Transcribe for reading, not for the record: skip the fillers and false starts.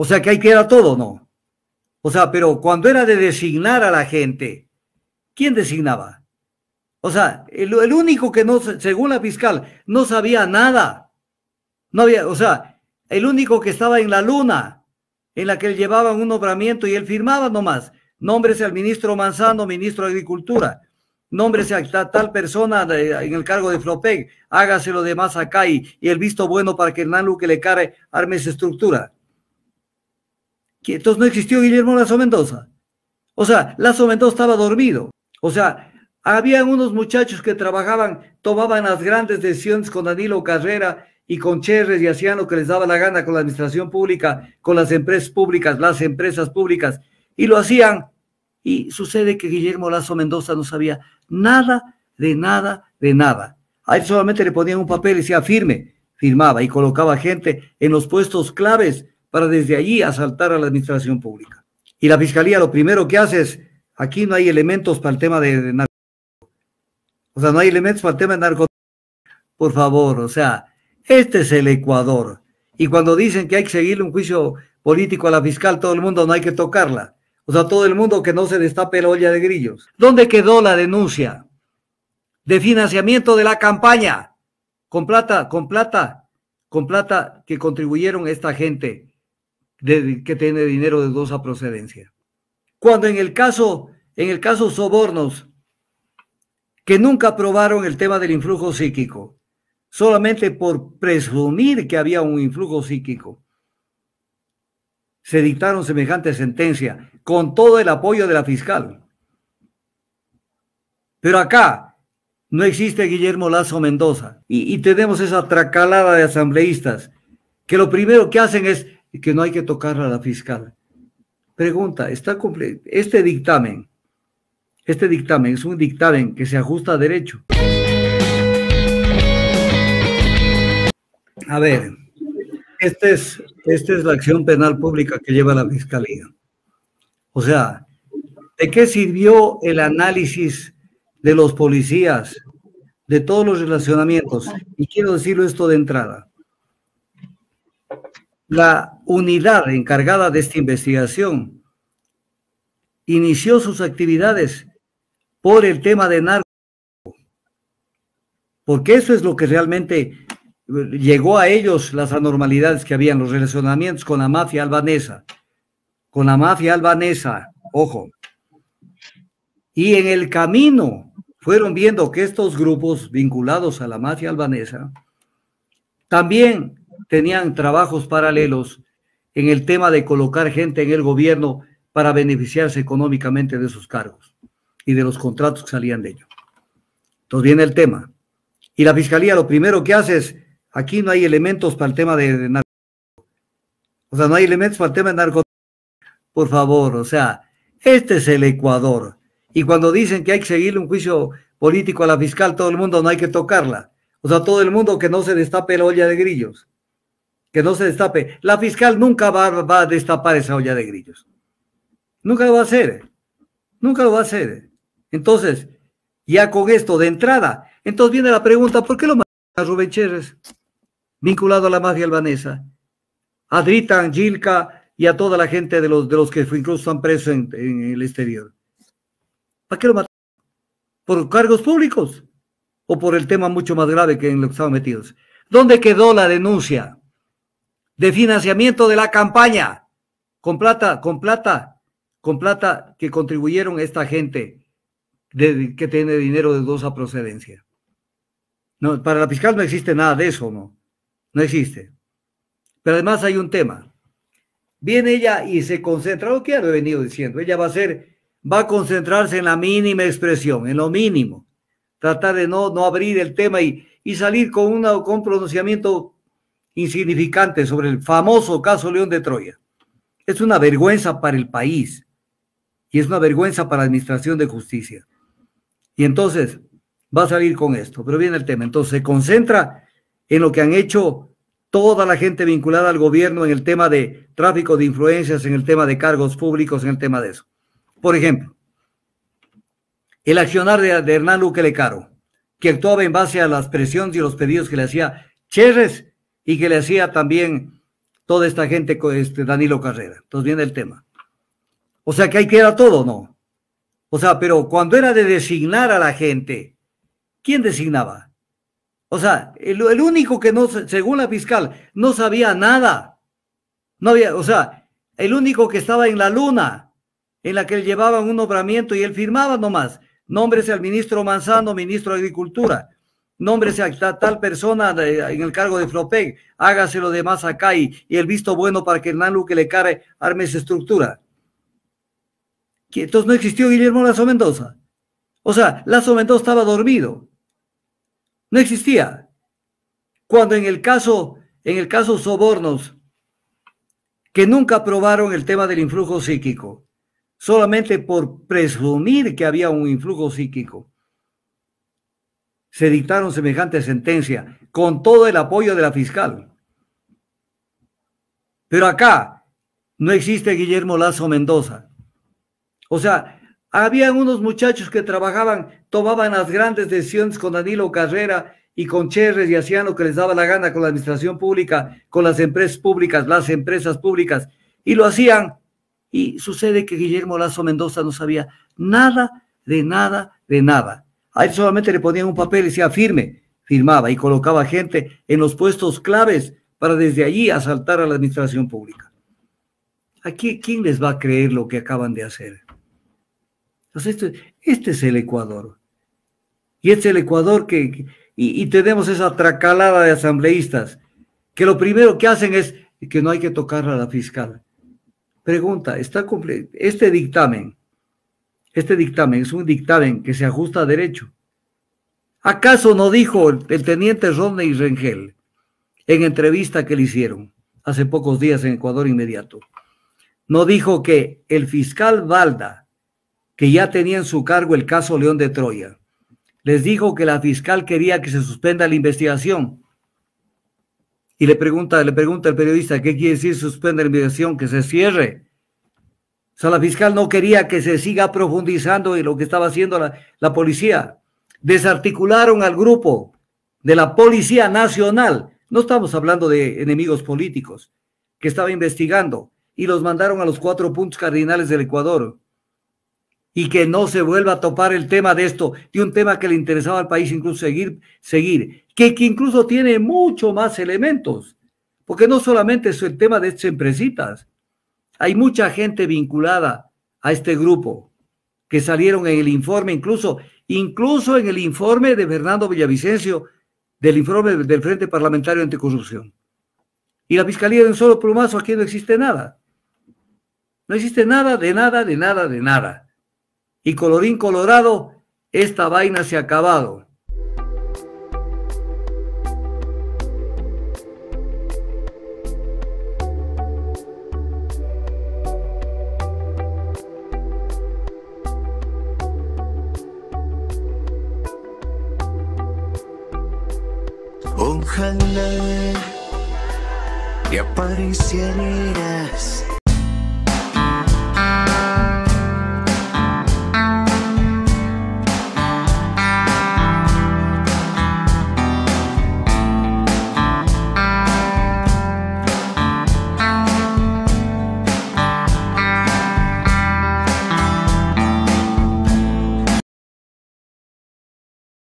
O sea que ahí queda todo, ¿no? O sea, pero cuando era de designar a la gente, ¿quién designaba? O sea, el único que no, según la fiscal, no sabía nada. No había, o sea, el único que estaba en la luna, en la que le llevaban un nombramiento y él firmaba nomás. Nómbrese al ministro Manzano, ministro de Agricultura. Nómbrese a tal persona en el cargo de Flopec. Hágase lo demás acá y el visto bueno para que Hernán Luque le care, arme esa estructura. Entonces no existió Guillermo Lasso Mendoza. O sea, Lasso Mendoza estaba dormido. O sea, habían unos muchachos que trabajaban, tomaban las grandes decisiones con Danilo Carrera y con Cherres y hacían lo que les daba la gana con la administración pública, con las empresas públicas, y lo hacían. Y sucede que Guillermo Lasso Mendoza no sabía nada, de nada, de nada. A él solamente le ponían un papel y decía firme, firmaba y colocaba gente en los puestos claves para desde allí asaltar a la administración pública. Y la fiscalía lo primero que hace es, aquí no hay elementos para el tema de narcotráfico. O sea, no hay elementos para el tema de narcotráfico. Por favor, o sea, este es el Ecuador. Y cuando dicen que hay que seguirle un juicio político a la fiscal, todo el mundo no hay que tocarla. O sea, todo el mundo que no se destape la olla de grillos. ¿Dónde quedó la denuncia de financiamiento de la campaña? Con plata que contribuyeron esta gente que tiene dinero de dudosa procedencia. Cuando en el caso sobornos, que nunca probaron el tema del influjo psíquico, solamente por presumir que había un influjo psíquico, se dictaron semejante sentencia con todo el apoyo de la fiscal. Pero acá no existe Guillermo Lasso Mendoza y tenemos esa tracalada de asambleístas que lo primero que hacen es que no hay que tocarla a la fiscal. Pregunta, este dictamen es un dictamen que se ajusta a derecho. A ver, esta es la acción penal pública que lleva la fiscalía. O sea, ¿de qué sirvió el análisis de los policías, de todos los relacionamientos? Y quiero decirlo esto de entrada. La unidad encargada de esta investigación inició sus actividades por el tema de narcotráfico, porque eso es lo que realmente llegó a ellos, las anormalidades que habían, los relacionamientos con la mafia albanesa, ojo. Y en el camino fueron viendo que estos grupos vinculados a la mafia albanesa también tenían trabajos paralelos en el tema de colocar gente en el gobierno para beneficiarse económicamente de sus cargos y de los contratos que salían de ellos. Entonces viene el tema. Y la fiscalía lo primero que hace es, aquí no hay elementos para el tema de narcotráfico. O sea, no hay elementos para el tema de narcotráfico. Por favor, o sea, este es el Ecuador. Y cuando dicen que hay que seguirle un juicio político a la fiscal, todo el mundo no hay que tocarla. O sea, todo el mundo que no se destape la olla de grillos. Que no se destape. La fiscal nunca va a destapar esa olla de grillos. Nunca lo va a hacer. Nunca lo va a hacer. Entonces, ya con esto de entrada, entonces viene la pregunta, ¿por qué lo mataron a Rubén Cherres, vinculado a la mafia albanesa? A Dritan, Gilka y a toda la gente de los que incluso están presos en el exterior. ¿Para qué lo mataron? ¿Por cargos públicos? ¿O por el tema mucho más grave que en lo que estaban metidos? ¿Dónde quedó la denuncia de financiamiento de la campaña? Con plata que contribuyeron esta gente que tiene dinero de dudosa procedencia. No, para la fiscal no existe nada de eso, no existe. Pero además hay un tema. Viene ella y se concentra, lo que ya lo he venido diciendo, ella va a concentrarse en la mínima expresión, en lo mínimo. Tratar de no abrir el tema y salir con un pronunciamiento insignificante sobre el famoso caso León de Troya. Es una vergüenza para el país y es una vergüenza para la administración de justicia. Y entonces va a salir con esto, pero viene el tema. Entonces se concentra en lo que han hecho toda la gente vinculada al gobierno en el tema de tráfico de influencias, en el tema de cargos públicos, en el tema de eso. Por ejemplo, el accionar de Hernán Luque Lecaro, que actuaba en base a las presiones y los pedidos que le hacía Cherres y que le hacía también toda esta gente con Danilo Carrera. Entonces viene el tema. O sea que ahí queda todo, ¿no? O sea, pero cuando era de designar a la gente, ¿quién designaba? O sea, el único que no, según la fiscal, no sabía nada. No había, o sea, el único que estaba en la luna, en la que le llevaban un nombramiento y él firmaba nomás. Nómbrese al ministro Manzano, ministro de Agricultura. Nómbrese a tal persona en el cargo de Flopec. Hágase lo demás acá y el visto bueno para que Hernán Luque le care, arme esa estructura. Entonces no existió Guillermo Lasso Mendoza. O sea, Lasso Mendoza estaba dormido. No existía. Cuando en el caso Sobornos, que nunca aprobaron el tema del influjo psíquico, solamente por presumir que había un influjo psíquico, se dictaron semejante sentencia con todo el apoyo de la fiscal. Pero acá no existe Guillermo Lasso Mendoza. O sea, había unos muchachos que tomaban las grandes decisiones con Danilo Carrera y con Cherres y hacían lo que les daba la gana con la administración pública, con las empresas públicas, y lo hacían. Y sucede que Guillermo Lasso Mendoza no sabía nada, de nada, de nada. A él solamente le ponían un papel y decía firme, firmaba y colocaba gente en los puestos claves para desde allí asaltar a la administración pública. Aquí, ¿quién les va a creer lo que acaban de hacer? Entonces, este es el Ecuador. Y este es el Ecuador y tenemos esa tracalada de asambleístas que lo primero que hacen es que no hay que tocar a la fiscal. Pregunta, este dictamen es un dictamen que se ajusta a derecho. ¿Acaso no dijo el teniente Rodney Rengel en entrevista que le hicieron hace pocos días en Ecuador Inmediato? No dijo que el fiscal Balda, que ya tenía en su cargo el caso León de Troya, les dijo que la fiscal quería que se suspenda la investigación. Y le pregunta el periodista, ¿qué quiere decir suspender la investigación? Que se cierre. O sea, la fiscal no quería que se siga profundizando en lo que estaba haciendo la policía. Desarticularon al grupo de la Policía Nacional. No estamos hablando de enemigos políticos que estaba investigando y los mandaron a los 4 puntos cardinales del Ecuador. Y que no se vuelva a topar el tema de esto, de un tema que le interesaba al país, incluso seguir, que incluso tiene mucho más elementos, porque no solamente es el tema de estas empresitas, hay mucha gente vinculada a este grupo, que salieron en el informe, incluso en el informe de Fernando Villavicencio, del informe del Frente Parlamentario Anticorrupción. Y la Fiscalía de un solo plumazo, aquí no existe nada. No existe nada, de nada, de nada, de nada. Y colorín colorado, esta vaina se ha acabado. Ojalá y aparecieras